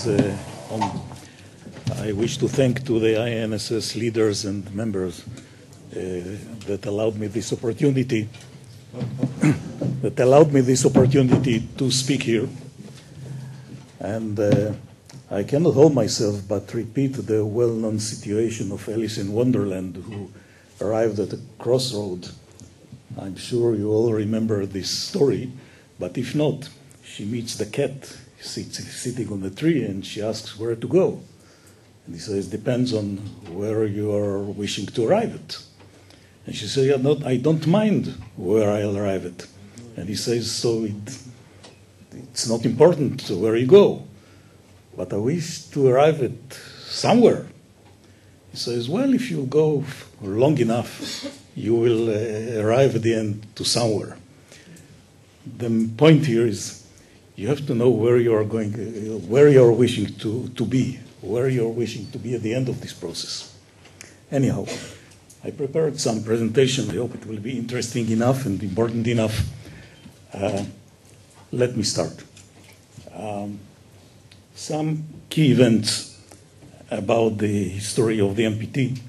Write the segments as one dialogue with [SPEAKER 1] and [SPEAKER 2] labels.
[SPEAKER 1] I wish to thank to the INSS leaders and members that allowed me this opportunity to speak here. And I cannot hold myself but repeat the well-known situation of Alice in Wonderland, who arrived at a crossroad. I'm sure you all remember this story, but if not, she meets the cat sitting on the tree, and she asks where to go. And he says, depends on where you are wishing to arrive at. And she says, yeah, I don't mind where I'll arrive at. And he says, so it's not important where you go, but I wish to arrive at somewhere. He says, well, if you go long enough, you will arrive at the end to somewhere. The point here is you have to know where you are going, where you are wishing to be, where you are wishing to be at the end of this process. Anyhow, I prepared some presentation. I hope it will be interesting enough and important enough. Let me start. Some key events about the history of the NPT.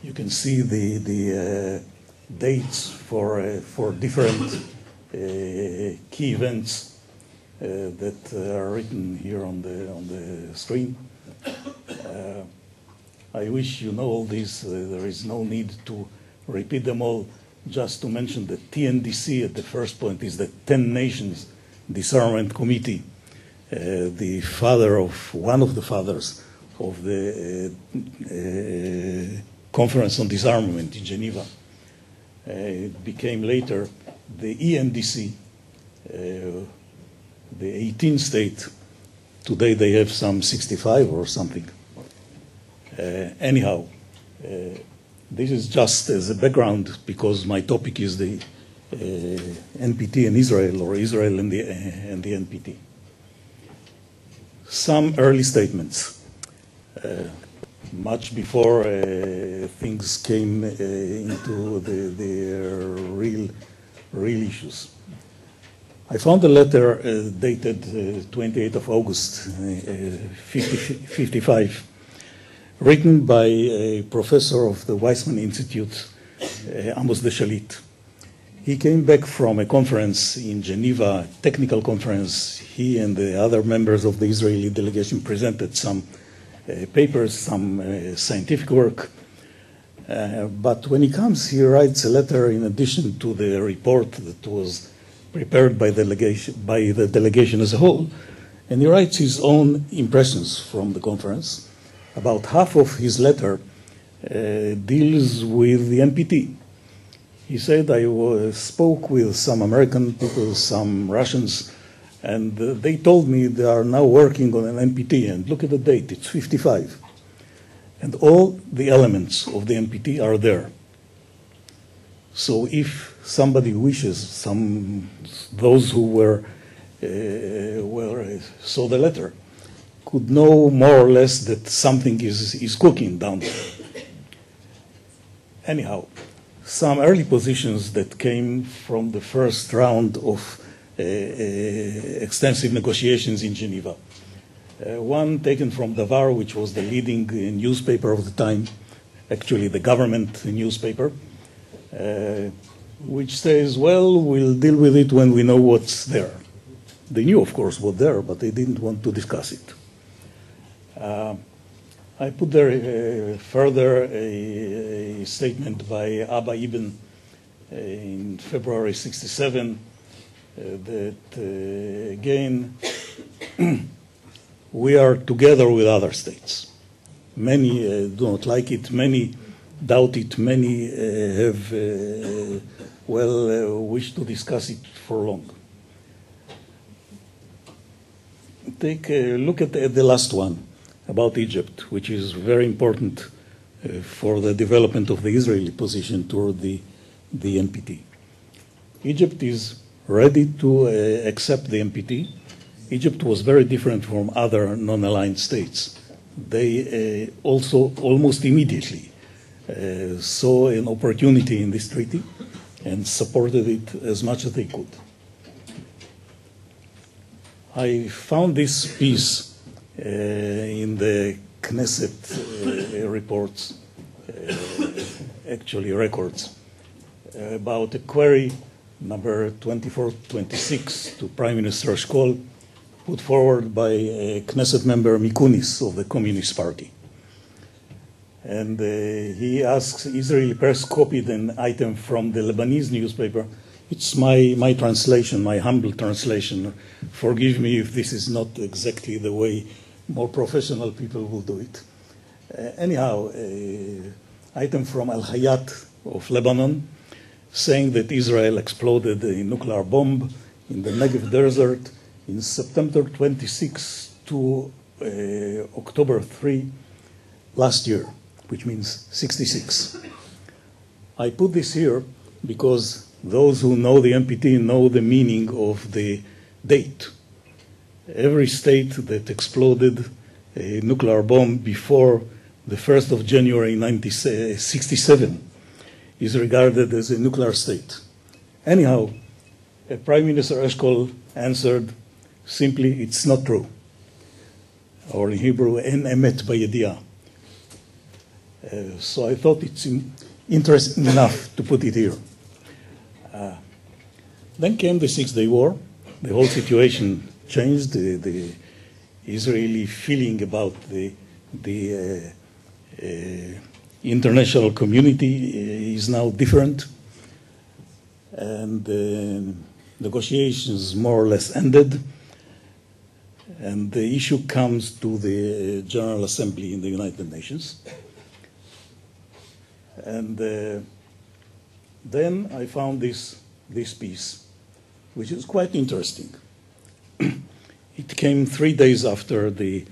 [SPEAKER 1] You can see the dates for different key events that are written here on the screen. I wish you know all these. There is no need to repeat them all. Just to mention that TNDC at the first point is the 10 Nations Disarmament Committee, the father of one of the fathers of the Conference on Disarmament in Geneva. It became later the ENDC, the 18 state. Today they have some 65 or something. Anyhow, this is just as a background because my topic is the NPT and Israel, or Israel and the NPT. Some early statements. Much before things came into the real issues. I found a letter dated 28th of August, 55, written by a professor of the Weizmann Institute, Amos de Shalit. He came back from a conference in Geneva, technical conference. He and the other members of the Israeli delegation presented some papers, some scientific work. But when he comes, he writes a letter in addition to the report that was prepared by the delegation as a whole. And he writes his own impressions from the conference. About half of his letter deals with the NPT. He said, I spoke with some American people, some Russians, and they told me they are now working on an NPT, and look at the date, it's 55. And all the elements of the NPT are there. So if somebody wishes, those who saw the letter, could know more or less that something is cooking down there. Anyhow, some early positions that came from the first round of extensive negotiations in Geneva. One taken from Davar, which was the leading newspaper of the time, actually the government newspaper, which says, well, we'll deal with it when we know what's there. They knew, of course, what's there, but they didn't want to discuss it. I put there further a statement by Abba Ibn in February '67, that again, we are together with other states. Many do not like it, many doubt it, many have wished to discuss it for long. Take a look at the last one about Egypt, which is very important for the development of the Israeli position toward the NPT. Egypt is ready to accept the NPT. Egypt was very different from other non-aligned states. They also almost immediately saw an opportunity in this treaty and supported it as much as they could. I found this piece in the Knesset reports, actually records, about a query number 2426 to Prime Minister Eshkol, put forward by Knesset member Mikunis of the Communist Party. And he asks, Israeli press copied an item from the Lebanese newspaper. It's my translation, my humble translation. Forgive me if this is not exactly the way more professional people will do it. Anyhow, item from Al-Hayat of Lebanon, saying that Israel exploded a nuclear bomb in the Negev desert in September 26 to October 3 last year, which means 66. I put this here because those who know the NPT know the meaning of the date. Every state that exploded a nuclear bomb before the 1st of January 1967 is regarded as a nuclear state. Anyhow, Prime Minister Eshkol answered simply, it's not true. Or in Hebrew, en emet bayediah. So I thought it's interesting enough to put it here. Then came the Six-Day War. The whole situation changed. The Israeli feeling about the international community is now different. And negotiations more or less ended. And the issue comes to the General Assembly in the United Nations. And then I found this piece, which is quite interesting. It came 3 days after the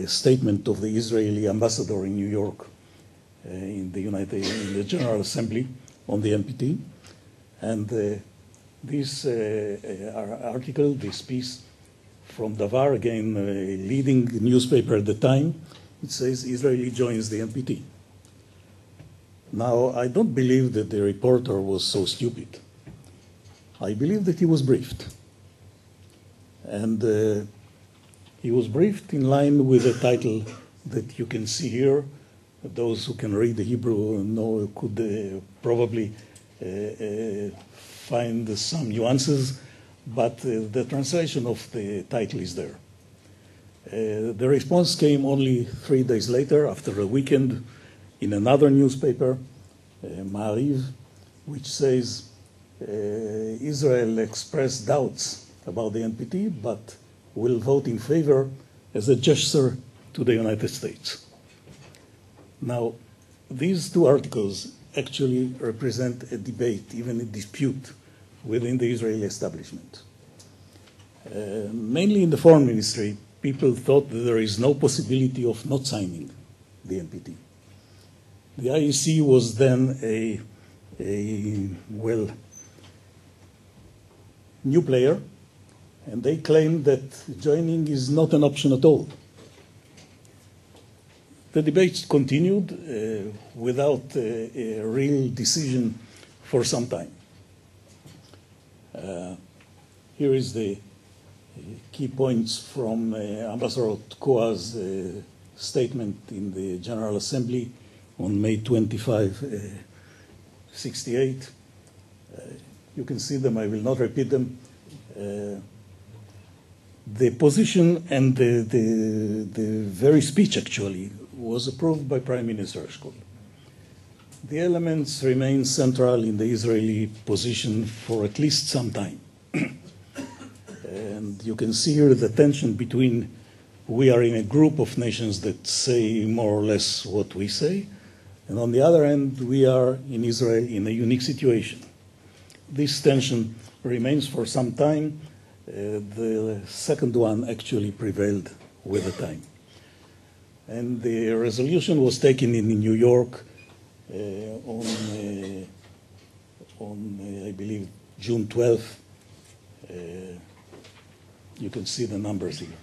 [SPEAKER 1] statement of the Israeli ambassador in New York in the General Assembly on the NPT. And this article, this piece from Davar, again, a leading newspaper at the time, it says Israel joins the NPT. Now, I don't believe that the reporter was so stupid. I believe that he was briefed. And he was briefed in line with the title that you can see here. Those who can read the Hebrew could probably find some nuances, but the translation of the title is there. The response came only 3 days later, after a weekend, in another newspaper, Ma'ariv, which says Israel expressed doubts about the NPT, but will vote in favor as a gesture to the United States. Now, these two articles actually represent a debate, even a dispute, within the Israeli establishment. Mainly in the foreign ministry, people thought that there is no possibility of not signing the NPT. The IEC was then a new player, and they claimed that joining is not an option at all. The debates continued without a real decision for some time. Here is the key points from Ambassador Tkoa's statement in the General Assembly on May 25, 68. You can see them, I will not repeat them. The position and the very speech, actually, was approved by Prime Minister Eshkol. The elements remain central in the Israeli position for at least some time. And you can see here the tension between we are in a group of nations that say more or less what we say, and on the other hand, we are in Israel in a unique situation. This tension remains for some time. The second one actually prevailed with the time. And the resolution was taken in New York on I believe, June 12th. You can see the numbers here.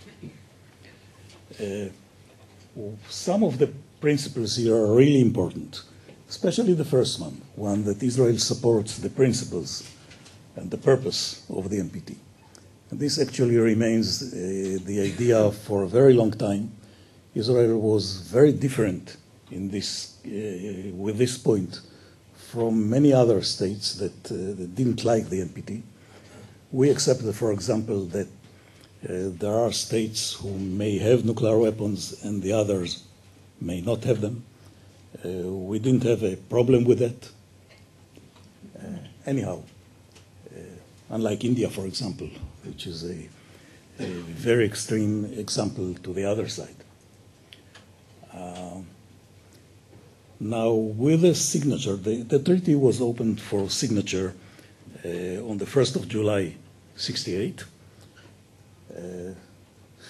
[SPEAKER 1] Some of the principles here are really important, especially the first one that Israel supports the principles and the purpose of the NPT. This actually remains the idea for a very long time. Israel was very different in this, with this point from many other states that didn't like the NPT. We accepted, for example, that there are states who may have nuclear weapons and the others may not have them. We didn't have a problem with that. Anyhow, unlike India, for example, which is a very extreme example to the other side. Now, with the signature, the treaty was opened for signature on the 1st of July, 1968.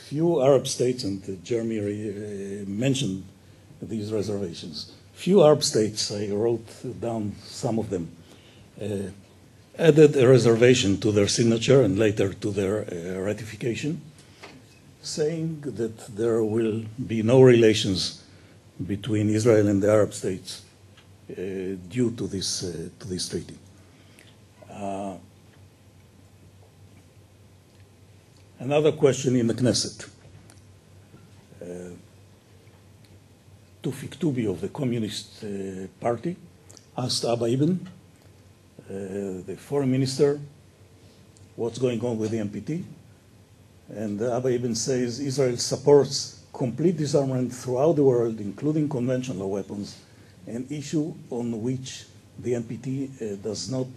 [SPEAKER 1] Few Arab states, and Jeremy mentioned these reservations, few Arab states, I wrote down some of them, added a reservation to their signature and later to their ratification, saying that there will be no relations between Israel and the Arab states due to this treaty. Another question in the Knesset. Tufik Tubi of the Communist Party asked Abba Ibn, the foreign minister, what's going on with the NPT? And Abba Ibn says Israel supports complete disarmament throughout the world, including conventional weapons, an issue on which the NPT does not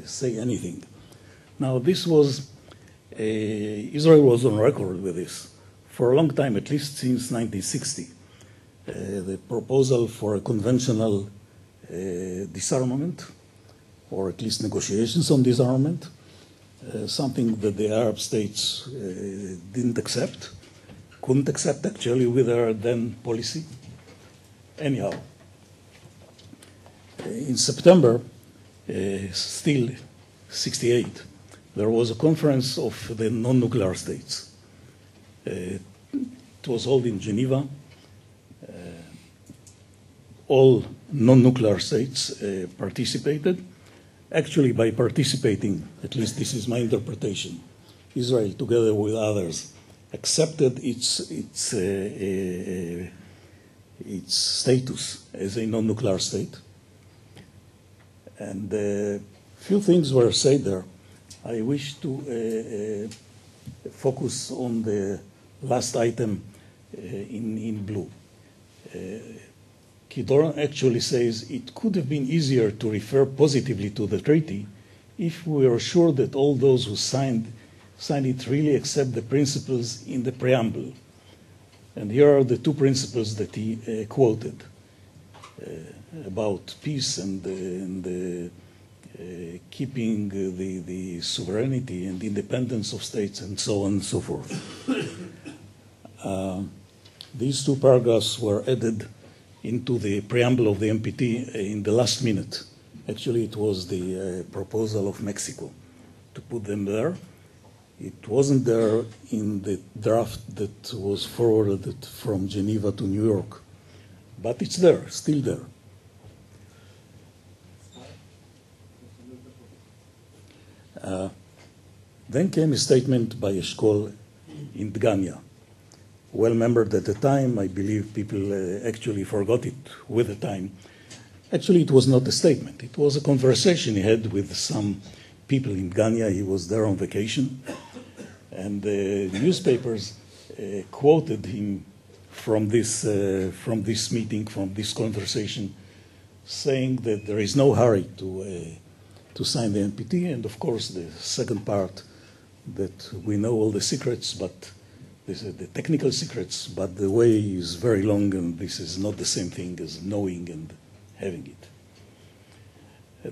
[SPEAKER 1] say anything. Now, this was, Israel was on record with this for a long time, at least since 1960. The proposal for a conventional disarmament, or at least negotiations on disarmament, something that the Arab states didn't accept, couldn't accept actually with their then policy. Anyhow, in September, still 68, there was a conference of the non-nuclear states. It was held in Geneva. All non-nuclear states participated. Actually, by participating, at least this is my interpretation, Israel, together with others, accepted its status as a non-nuclear state. And a few things were said there. I wish to focus on the last item in blue. Kidron actually says it could have been easier to refer positively to the treaty if we were sure that all those who signed it really accept the principles in the preamble. And here are the two principles that he quoted about peace and keeping the sovereignty and independence of states and so on and so forth. These two paragraphs were added into the preamble of the NPT in the last minute. Actually, it was the proposal of Mexico to put them there. It wasn't there in the draft that was forwarded from Geneva to New York, but it's there, still there. Then came a statement by Eshkol in Dgania, well remembered at the time. I believe people actually forgot it with the time. Actually, it was not a statement. It was a conversation he had with some people in Dgania. He was there on vacation. And the newspapers quoted him from this meeting, from this conversation, saying that there is no hurry to sign the NPT. And of course, the second part, that we know all the secrets, but this is the technical secrets, but the way is very long, and this is not the same thing as knowing and having it.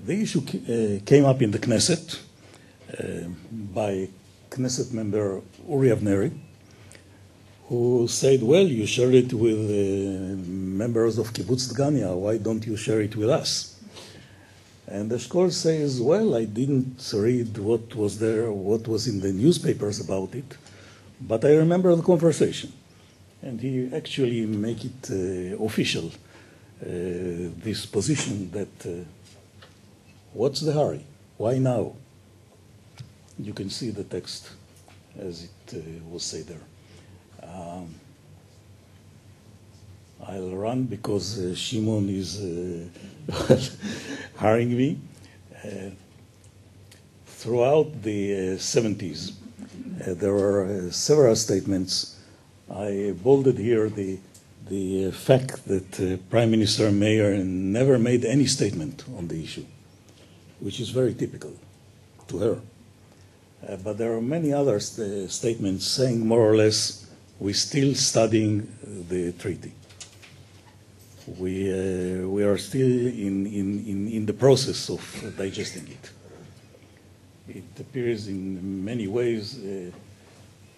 [SPEAKER 1] The issue came up in the Knesset by Knesset member Uri Avneri, who said, well, you share it with members of Kibbutz Dgania, why don't you share it with us? And Eshkol says, well, I didn't read what was there, what was in the newspapers about it, but I remember the conversation. And he actually make it official, this position that what's the hurry? Why now? You can see the text as it was said there. I'll run because Shimon is hiring me. Throughout the 70s, there were several statements. I bolded here the fact that Prime Minister Meir never made any statement on the issue, which is very typical to her. But there are many other statements saying more or less, we're still studying the treaty. We are still in the process of digesting it. It appears in many ways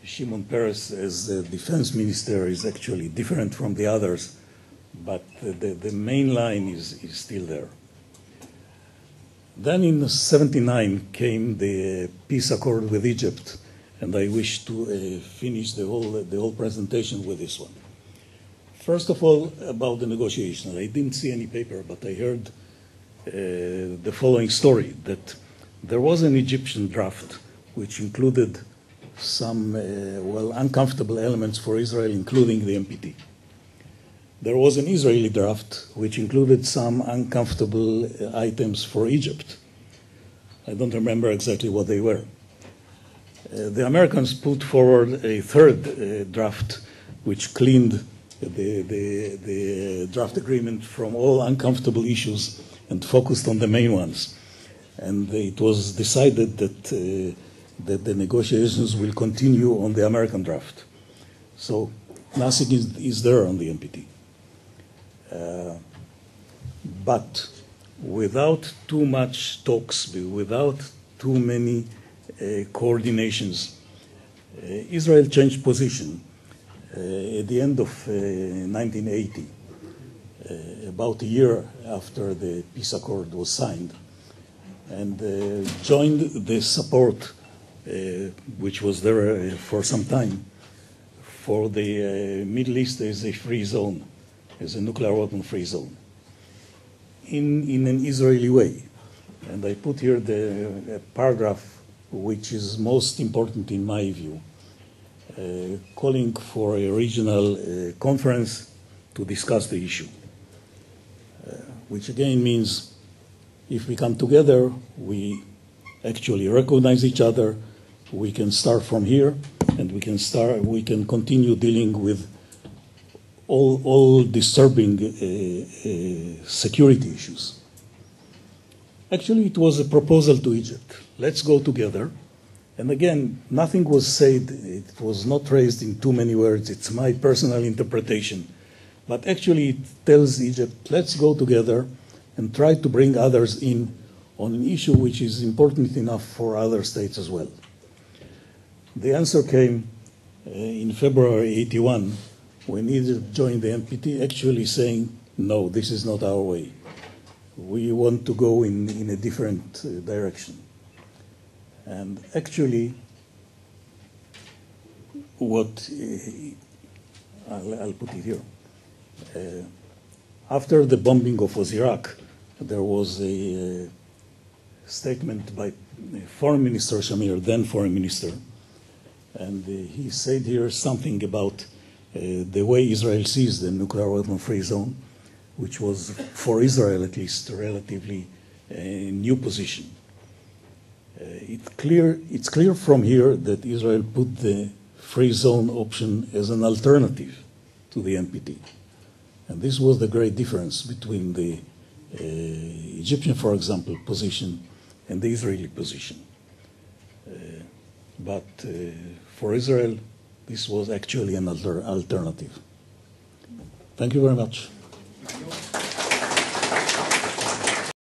[SPEAKER 1] Shimon Peres as the defense minister is actually different from the others, but the main line is still there. Then in '79 came the peace accord with Egypt, and I wish to finish the whole presentation with this one. First of all, about the negotiation. I didn't see any paper, but I heard the following story, that there was an Egyptian draft which included some, uncomfortable elements for Israel, including the NPT. There was an Israeli draft which included some uncomfortable items for Egypt. I don't remember exactly what they were. The Americans put forward a third draft which cleaned the draft agreement from all uncomfortable issues and focused on the main ones. And it was decided that the negotiations will continue on the American draft. So nothing is there on the NPT. But without too much talks, without too many coordinations, Israel changed position at the end of 1980, about a year after the peace accord was signed, and joined the support, which was there for some time, for the Middle East as a free zone, as a nuclear weapon-free zone, in an Israeli way. And I put here the paragraph which is most important in my view, calling for a regional conference to discuss the issue, which again means if we come together, we actually recognize each other, we can start from here, and we can continue dealing with all disturbing security issues. Actually, it was a proposal to Egypt. Let's go together. And again, nothing was said. It was not raised in too many words. It's my personal interpretation. But actually, it tells Egypt, let's go together and try to bring others in on an issue which is important enough for other states as well. The answer came in February '81, when Egypt joined the NPT, actually saying, no, this is not our way. We want to go in a different direction. And actually, what I'll put it here. After the bombing of Iraq, there was a statement by Foreign Minister Shamir, then Foreign Minister, and he said here something about the way Israel sees the nuclear weapon-free zone, which was, for Israel at least, a relatively new position. It's clear from here that Israel put the free zone option as an alternative to the NPT. And this was the great difference between the Egyptian, for example, position and the Israeli position. But for Israel, this was actually an alternative. Thank you very much.